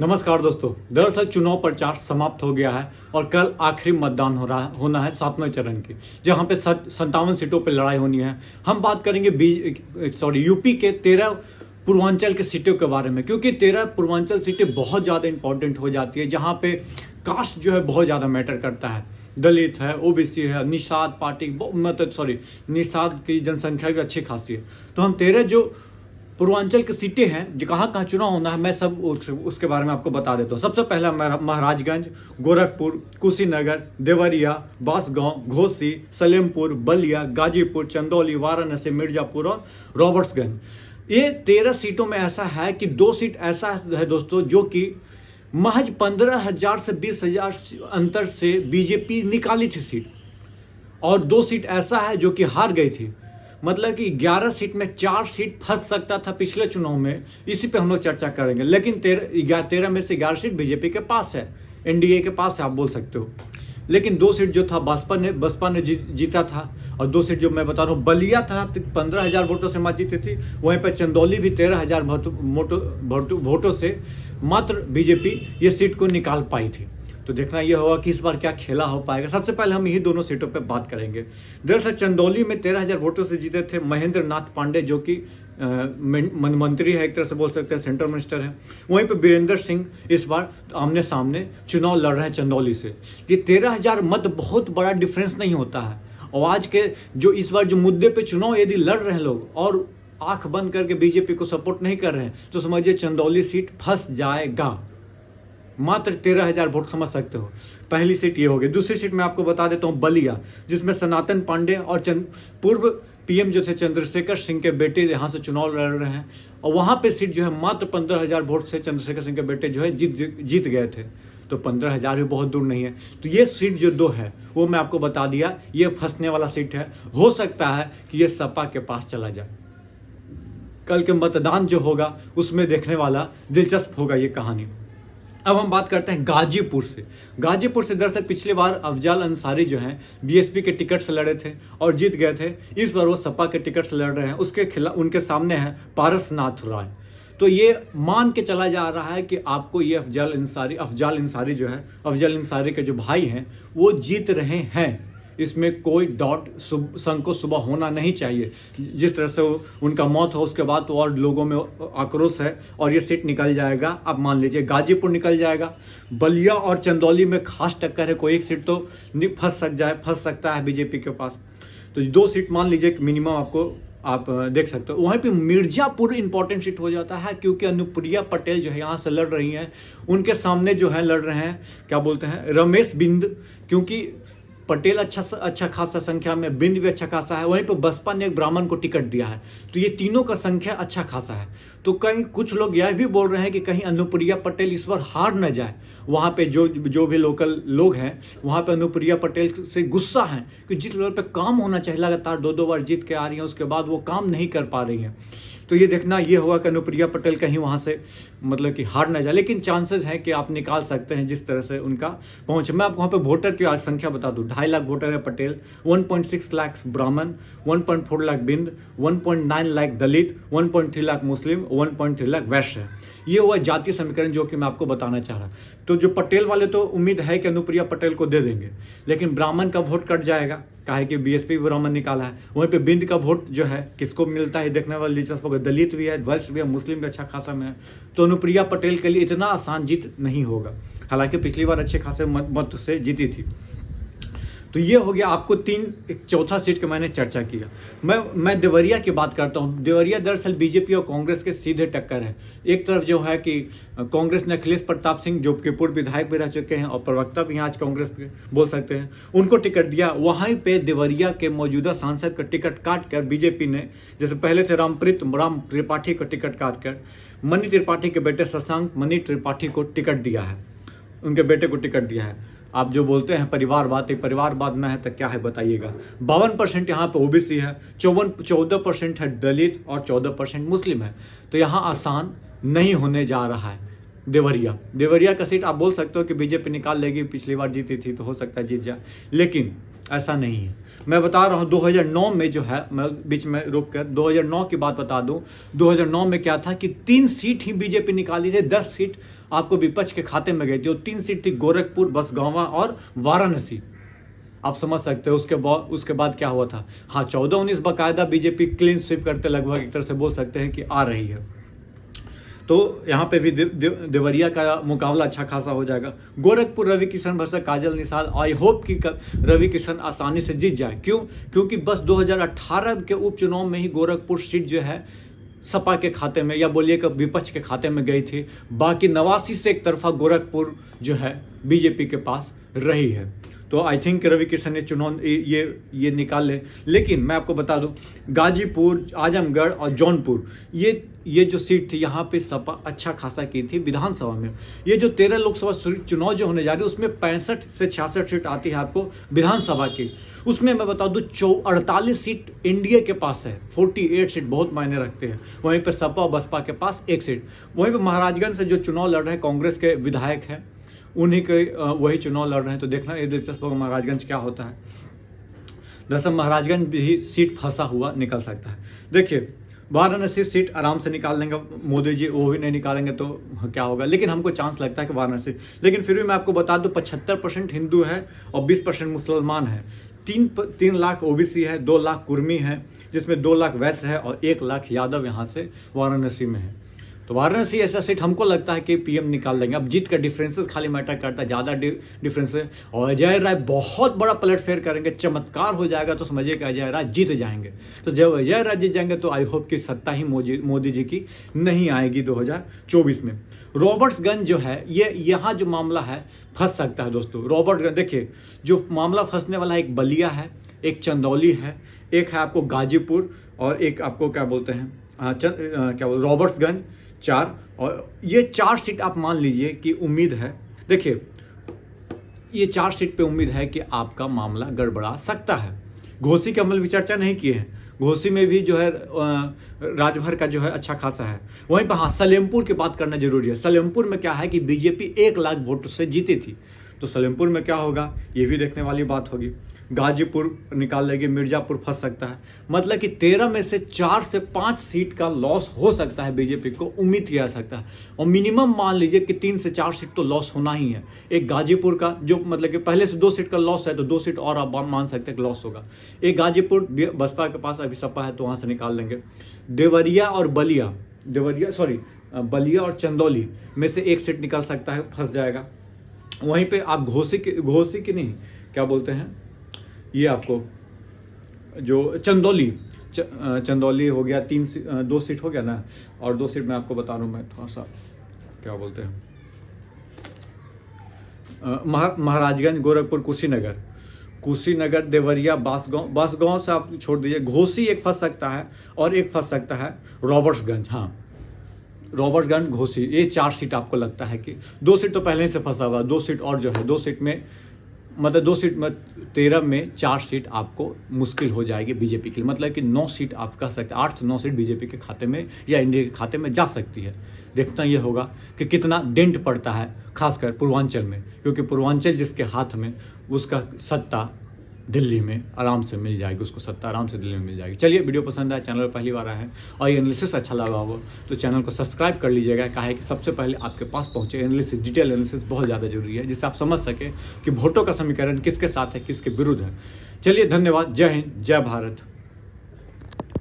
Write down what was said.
नमस्कार दोस्तों। दरअसल चुनाव प्रचार समाप्त हो गया है और कल आखिरी मतदान होना है 7वें चरण की, जहां पे 57 सीटों पे लड़ाई होनी है। हम बात करेंगे यूपी के 13 पूर्वांचल के सीटों के बारे में, क्योंकि 13 पूर्वांचल सीटें बहुत ज़्यादा इंपॉर्टेंट हो जाती है, जहाँ पे कास्ट जो है बहुत ज़्यादा मैटर करता है। दलित है, ओबीसी है, निषाद पार्टी निषाद की जनसंख्या भी अच्छी खासी है। तो हम 13 जो पूर्वांचल की सीटें हैं जो कहाँ कहाँ चुनाव होना है, मैं सब उसके बारे में आपको बता देता हूँ। सबसे पहला महाराजगंज, गोरखपुर, कुशीनगर, देवरिया, बांसगांव, घोसी, सलेमपुर, बलिया, गाजीपुर, चंदौली, वाराणसी, मिर्जापुर और रॉबर्ट्सगंज। ये 13 सीटों में ऐसा है कि 2 सीट ऐसा है दोस्तों जो कि महज 15,000 से 20,000 अंतर से बीजेपी निकाली थी सीट, और 2 सीट ऐसा है जो कि हार गई थी। मतलब कि 11 सीट में 4 सीट फंस सकता था पिछले चुनाव में। इसी पे हम लोग चर्चा करेंगे। लेकिन 13 में से 11 सीट बीजेपी के पास है, एनडीए के पास है, आप बोल सकते हो। लेकिन 2 सीट जो था बसपा ने जीता था, और 2 सीट जो मैं बता रहा हूँ, बलिया था 15,000 वोटों से मात जीती थी। वहीं पर चंदौली भी 13,000 वोटों से मात्र बीजेपी ये सीट को निकाल पाई थी। तो देखना यह होगा कि इस बार क्या खेला हो पाएगा। सबसे पहले हम यही दोनों सीटों पे बात करेंगे। दरअसल चंदौली में 13,000 वोटों से जीते थे महेंद्र नाथ पांडे, जो कि मंत्री है, एक तरह से बोल सकते हैं सेंट्रल मिनिस्टर है। वहीं पे वीरेंद्र सिंह इस बार आमने सामने चुनाव लड़ रहे हैं चंदौली से। ये 13,000 मत बहुत बड़ा डिफरेंस नहीं होता है। और आज के जो इस बार जो मुद्दे पे चुनाव यदि लड़ रहे हैं लोग और आंख बंद करके बीजेपी को सपोर्ट नहीं कर रहे हैं, तो समझिए चंदौली सीट फंस जाएगा। मात्र 13,000 वोट, समझ सकते हो। पहली सीट ये हो गई। दूसरी सीट मैं आपको बता देता हूँ, बलिया, जिसमें सनातन पांडे और पूर्व पीएम जो थे चंद्रशेखर सिंह के बेटे यहाँ से चुनाव लड़ रहे हैं। और वहाँ पे सीट जो है मात्र 15,000 वोट से चंद्रशेखर सिंह के बेटे जो है जीत गए थे। तो 15,000 भी बहुत दूर नहीं है। तो ये सीट जो 2 है वो मैं आपको बता दिया, ये फंसने वाला सीट है। हो सकता है कि ये सपा के पास चला जाए। कल के मतदान जो होगा उसमें देखने वाला दिलचस्प होगा ये कहानी। अब हम बात करते हैं गाजीपुर से। गाजीपुर से दरअसल पिछली बार अफजल अंसारी जो हैं बीएसपी के टिकट से लड़े थे और जीत गए थे। इस बार वो सपा के टिकट से लड़ रहे हैं। उसके खिलाफ उनके सामने है पारसनाथ राय। तो ये मान के चला जा रहा है कि आपको ये अफजल अंसारी के जो भाई हैं वो जीत रहे हैं। इसमें कोई डाउट संकोच सुबह होना नहीं चाहिए। जिस तरह से उनका मौत हो उसके बाद तो और लोगों में आक्रोश है और ये सीट निकल जाएगा। अब मान लीजिए गाजीपुर निकल जाएगा। बलिया और चंदौली में खास टक्कर है, कोई एक सीट तो फंस सकता है बीजेपी के पास। तो 2 सीट मान लीजिए मिनिमम आप देख सकते हो। वहीं पे मिर्जापुर इंपॉर्टेंट सीट हो जाता है, क्योंकि अनुप्रिया पटेल जो है यहाँ से लड़ रही हैं। उनके सामने जो है लड़ रहे हैं, क्या बोलते हैं, रमेश बिंद। क्योंकि पटेल अच्छा खासा संख्या में, बिंद भी अच्छा खासा है। वहीं पर बसपा ने एक ब्राह्मण को टिकट दिया है। तो ये तीनों का संख्या अच्छा खासा है। तो कहीं कुछ लोग यह भी बोल रहे हैं कि कहीं अनुप्रिया पटेल इस बार हार न जाए। वहाँ पे जो भी लोकल लोग हैं वहाँ पे अनुप्रिया पटेल से गुस्सा है कि जिस लेवल पे काम होना चाहिए, लगातार 2 बार जीत के आ रही हैं, उसके बाद वो काम नहीं कर पा रही हैं। तो ये देखना ये होगा कि अनुप्रिया पटेल कहीं वहाँ से मतलब कि हार न जाए। लेकिन चांसेस हैं कि आप निकाल सकते हैं जिस तरह से उनका पहुँच। मैं आपको वहाँ पे वोटर की संख्या बता दूँ। 2.5 लाख वोटर है पटेल, 1.6 लाख ब्राह्मण, 1.4 लाख बिंद, 1.9 लाख दलित, 1.3 लाख मुस्लिम, 1.3 लाख वैश्य है। ये हुआ जातीय समीकरण जो कि मैं आपको बताना चाह रहा। तो जो पटेल वाले तो उम्मीद है कि अनुप्रिया पटेल को दे देंगे, लेकिन ब्राह्मण का वोट कट जाएगा, काहे कि बीएसपी ब्राह्मण निकाला है। वहीं पे बिंद का वोट जो है किसको मिलता है देखने वाला दिलचस्प होगा। दलित भी है, वैश्य भी है, मुस्लिम भी अच्छा खासा में है। तो अनुप्रिया पटेल के लिए इतना आसान जीत नहीं होगा, हालांकि पिछली बार अच्छे खासे मत से जीती थी। तो ये हो गया आपको एक चौथा सीट की मैंने चर्चा किया। मैं देवरिया की बात करता हूँ। देवरिया दरअसल बीजेपी और कांग्रेस के सीधे टक्कर है। एक तरफ जो है कि कांग्रेस ने अखिलेश प्रताप सिंह, जो कि पूर्व विधायक भी रह चुके हैं और प्रवक्ता भी आज कांग्रेस के बोल सकते हैं, उनको टिकट दिया। वहीं पे देवरिया के मौजूदा सांसद का टिकट काट कर बीजेपी ने, जैसे पहले थे राम त्रिपाठी को टिकट काट कर मनी त्रिपाठी के बेटे शशांक मनी त्रिपाठी को टिकट दिया है, उनके बेटे को टिकट दिया है। आप जो बोलते हैं परिवारवाद में है तो क्या है बताइएगा। 52% यहाँ पे ओबीसी है, 14% है दलित और 14% मुस्लिम है। तो यहाँ आसान नहीं होने जा रहा है। देवरिया का सीट आप बोल सकते हो कि बीजेपी निकाल लेगी, पिछली बार जीती थी तो हो सकता है जीत जाए। लेकिन ऐसा नहीं है। मैं बता रहा हूँ 2009 में जो है, मैं बीच में रुक कर 2009 की बात बता दूं। 2009 में क्या था कि 3 सीट ही बीजेपी निकाली थी, 10 सीट आपको विपक्ष के खाते में गई थी। और 3 सीट थी गोरखपुर, बसगांवा और वाराणसी। आप समझ सकते हो उसके बाद क्या हुआ था। हाँ, 14-19 बाकायदा बीजेपी क्लीन स्वीप करते लगभग एक तरह से बोल सकते हैं कि आ रही है। तो यहाँ पे भी देवरिया का मुकाबला अच्छा खासा हो जाएगा। Gorakhpur Ravi Kishan versus Kajal Nishad, I hope कि रवि किशन आसानी से जीत जाए। क्यों? क्योंकि बस 2018 के उपचुनाव में ही गोरखपुर सीट जो है सपा के खाते में, या बोलिए कि विपक्ष के खाते में गई थी। बाकी 89 से एक तरफा गोरखपुर जो है बीजेपी के पास रही है। तो आई थिंक रवि किशन ने चुनाव ये निकाल ले। लेकिन मैं आपको बता दूं, गाजीपुर, आजमगढ़ और जौनपुर, ये जो सीट थी यहाँ पे सपा अच्छा खासा की थी विधानसभा में। ये जो 13 लोकसभा चुनाव जो होने जा रही है उसमें 65 से 66 सीट आती है आपको विधानसभा की। उसमें मैं बता दूं 48 सीट एनडीए के पास है, 48 सीट बहुत मायने रखते हैं। वहीं पर सपा और बसपा के पास 1 सीट। वहीं पर महाराजगंज से जो चुनाव लड़ रहे हैं कांग्रेस के विधायक हैं, उन्हीं के वही चुनाव लड़ रहे हैं। तो देखना ये दिलचस्प होगा महाराजगंज क्या होता है। दरअसल महाराजगंज भी सीट फंसा हुआ निकल सकता है। देखिए, वाराणसी सीट आराम से निकाल लेंगे मोदी जी, वो भी नहीं निकालेंगे तो क्या होगा। लेकिन हमको चांस लगता है कि वाराणसी, लेकिन फिर भी मैं आपको बता दूं 75% हिंदू है और 20% मुसलमान है। 3 लाख ओबीसी है, 2 लाख कुर्मी है, जिसमें 2 लाख वैश्य है और 1 लाख यादव यहाँ से वाराणसी में है। तो वाराणसी ऐसा सीट हमको लगता है कि पीएम निकाल देंगे। अब जीत का डिफरेंसेस खाली मैटर करता है, ज़्यादा डिफरेंस है। और अजय राय बहुत बड़ा पलटफेर करेंगे, चमत्कार हो जाएगा, तो समझिए कि अजय राय जीत जाएंगे। तो जब अजय राय जीत जाएंगे तो आई होप कि सत्ता ही मोदी जी की नहीं आएगी 2024 में। रॉबर्ट्सगंज जो है, ये यहाँ जो मामला है फंस सकता है दोस्तों। रॉबर्ट्सगंज देखिए, जो मामला फंसने वाला है, एक बलिया है, एक चंदौली है, एक है आपको गाजीपुर और एक आपको क्या बोलते हैं रॉबर्ट्सगंज, 4। और ये 4 सीट आप मान लीजिए कि उम्मीद है। देखिए, ये 4 सीट पे उम्मीद है कि आपका मामला गड़बड़ा सकता है। घोसी के अमल की चर्चा नहीं किए हैं, घोसी में भी जो है राजभर का जो है अच्छा खासा है। वहीं पर हाँ, सलेमपुर की बात करना जरूरी है। सलेमपुर में क्या है कि बीजेपी 1 लाख वोट से जीती थी, तो सलेमपुर में क्या होगा ये भी देखने वाली बात होगी। गाजीपुर निकाल लेगी, मिर्जापुर फंस सकता है। मतलब कि 13 में से 4 से 5 सीट का लॉस हो सकता है बीजेपी को, उम्मीद किया जा सकता है। और मिनिमम मान लीजिए कि 3 से 4 सीट तो लॉस होना ही है। एक गाजीपुर का जो मतलब कि पहले से 2 सीट का लॉस है, तो 2 सीट और आप मान सकते हैं कि लॉस होगा। एक गाजीपुर बसपा के पास अभी सपा है, तो वहाँ से निकाल लेंगे। देवरिया और बलिया और चंदौली में से 1 सीट निकल सकता है, फंस जाएगा। वहीं पे आप घोसी की नहीं, क्या बोलते हैं, ये आपको जो चंदौली हो गया, 2 सीट हो गया ना। और 2 सीट मैं आपको बता रहा हूँ, मैं थोड़ा सा क्या बोलते हैं, महाराजगंज, गोरखपुर, कुशीनगर, देवरिया, बांसगांव से आप छोड़ दीजिए। घोसी एक फंस सकता है और एक फंस सकता है रॉबर्ट्सगंज। हाँ, रॉबर्ट्सगंज, घोसी, ये 4 सीट आपको लगता है कि 2 सीट तो पहले ही से फंसा हुआ, 2 सीट और जो है 2 सीट में मतलब 2 सीट में 13 में 4 सीट आपको मुश्किल हो जाएगी बीजेपी के लिए। मतलब कि 9 सीट आप कह सकते हैं, 8 से 9 सीट बीजेपी के खाते में या इंडिया के खाते में जा सकती है। देखना ये होगा कि कितना डेंट पड़ता है, खासकर पूर्वांचल में, क्योंकि पूर्वांचल जिसके हाथ में, उसका सत्ता दिल्ली में आराम से मिल जाएगी, उसको सत्ता आराम से दिल्ली में मिल जाएगी। चलिए, वीडियो पसंद आया, चैनल पर पहली बार आए हैं और ये एनालिसिस अच्छा लगा हो तो चैनल को सब्सक्राइब कर लीजिएगा। कहा है कि सबसे पहले आपके पास पहुंचे एनालिसिस, डिटेल एनालिसिस बहुत ज़्यादा जरूरी है, जिससे आप समझ सके कि वोटों का समीकरण किसके साथ है, किसके विरुद्ध है। चलिए, धन्यवाद। जय हिंद, जय भारत।